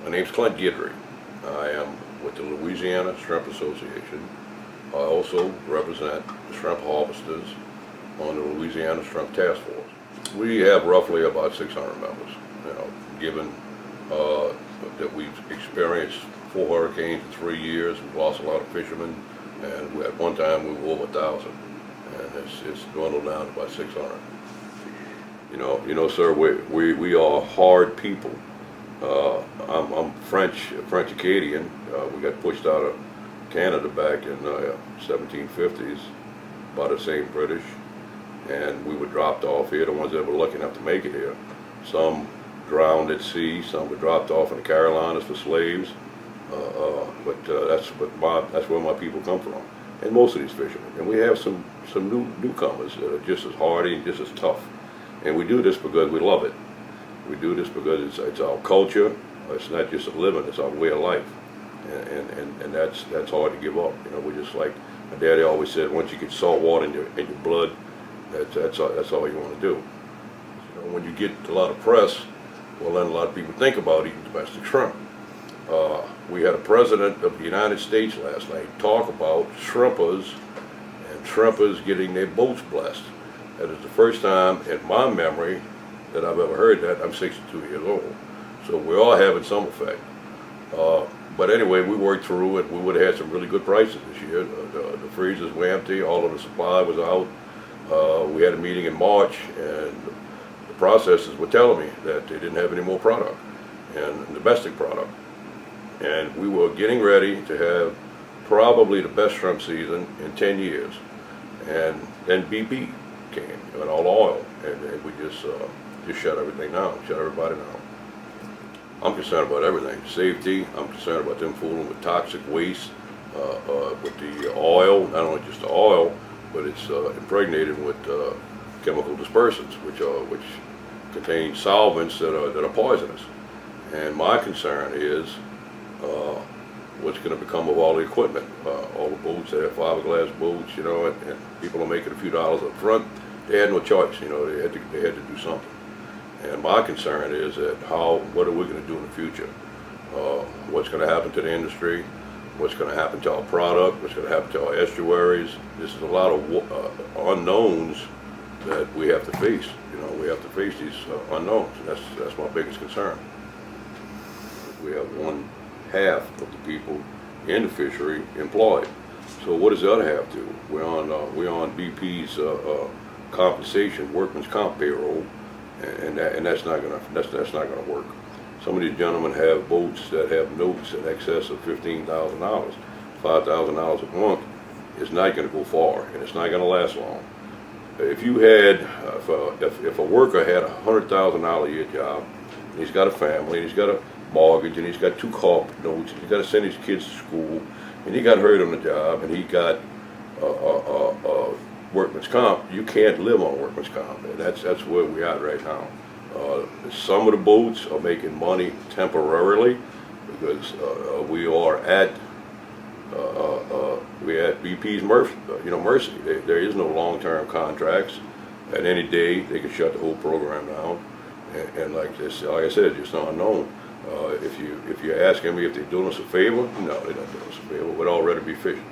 My name's Clint Guidry. I am with the Louisiana Shrimp Association. I also represent the shrimp harvesters on the Louisiana Shrimp Task Force. We have roughly about 600 members. Given that we've experienced 4 hurricanes in 3 years, we've lost a lot of fishermen, and at one time we were over 1,000, and it's dwindled down to about 600. Sir, we are hard people. I'm French Acadian. We got pushed out of Canada back in 1750s by the same British, and we were dropped off here, the ones that were lucky enough to make it here. Some drowned at sea, some were dropped off in the Carolinas for slaves, but that's where my people come from, and most of these fishermen. And we have some newcomers that are just as hardy and just as tough, and we do this because we love it. We do this because it's our culture. It's not just a living; it's our way of life, and that's hard to give up. We're just like my daddy always said: once you get salt water in your blood, that's all you want to do. When you get a lot of press, well, then a lot of people think about eating domestic shrimp. We had a president of the United States last night talk about shrimpers and shrimpers getting their boats blessed. That is the first time in my memory that I've ever heard that. I'm 62 years old, so we're all having some effect. But anyway, we worked through it. We would have had some really good prices this year. The freezers were empty. All of the supply was out. We had a meeting in March, and the processors were telling me that they didn't have any more product, and domestic product. And we were getting ready to have probably the best shrimp season in 10 years. And then BP came, and all oil, and we just shut everything down, shut everybody down. I'm concerned about everything. Safety, I'm concerned about them fooling with toxic waste, with the oil, not only just the oil, but it's impregnated with chemical dispersants, which contain solvents that are poisonous. And my concern is what's going to become of all the equipment, all the boats that have fiberglass boats, and people are making a few dollars up front. They had no choice, they had to do something. And my concern is that what are we going to do in the future? What's going to happen to the industry? What's going to happen to our product? What's going to happen to our estuaries? This is a lot of unknowns that we have to face. We have to face these unknowns, and that's my biggest concern. We have 1/2 of the people in the fishery employed. So what does the other half do? We're on BP's compensation, workman's comp payroll, and that's not gonna work. Some of these gentlemen have boats that have notes in excess of $15,000. $5,000 a month is not going to go far, and it's not going to last long. If you had, if a worker had a $100,000 a year job, and he's got a family, and he's got a mortgage, and he's got 2 car notes, and he's got to send his kids to school, and he got hurt on the job, and he got workman's comp, you can't live on workman's comp, and that's where we are right now. Some of the boats are making money temporarily because we are at BP's mercy. There is no long-term contracts. At any day, they can shut the whole program down. And like I said, it's not unknown. If you're asking me if they're doing us a favor, no, they're not doing us a favor. We'd already be fishing.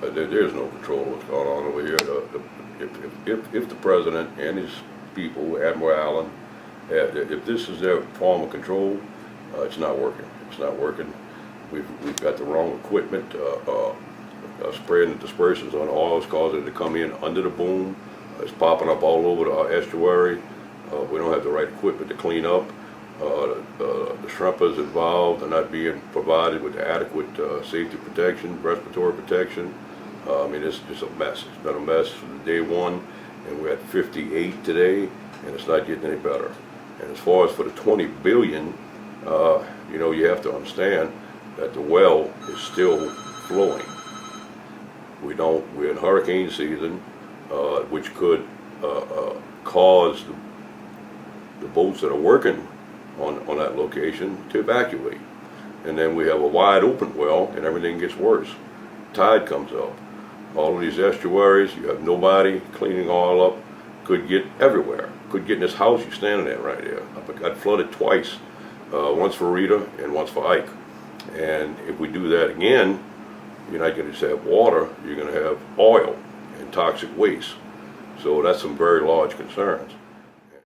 But there's no control of what's going on over here. If the president and his people, Admiral Allen, if this is their form of control, it's not working. It's not working. We've got the wrong equipment. Spraying the dispersants on oils causing it to come in under the boom. It's popping up all over our estuary. We don't have the right equipment to clean up. The shrimpers involved are not being provided with adequate safety protection, respiratory protection. It's just a mess. It's been a mess from day one, and we're at 58 today, and it's not getting any better. And as far as for the 20 billion, you have to understand that the well is still flowing. We're in hurricane season, which could cause the boats that are working on that location to evacuate. And then we have a wide open well, and everything gets worse. Tide comes up. All of these estuaries, you have nobody cleaning all up, could get everywhere. could get in this house you're standing at right there. I got flooded twice, once for Rita and once for Ike. And if we do that again, you're not going to just have water, you're going to have oil and toxic waste. So that's some very large concerns.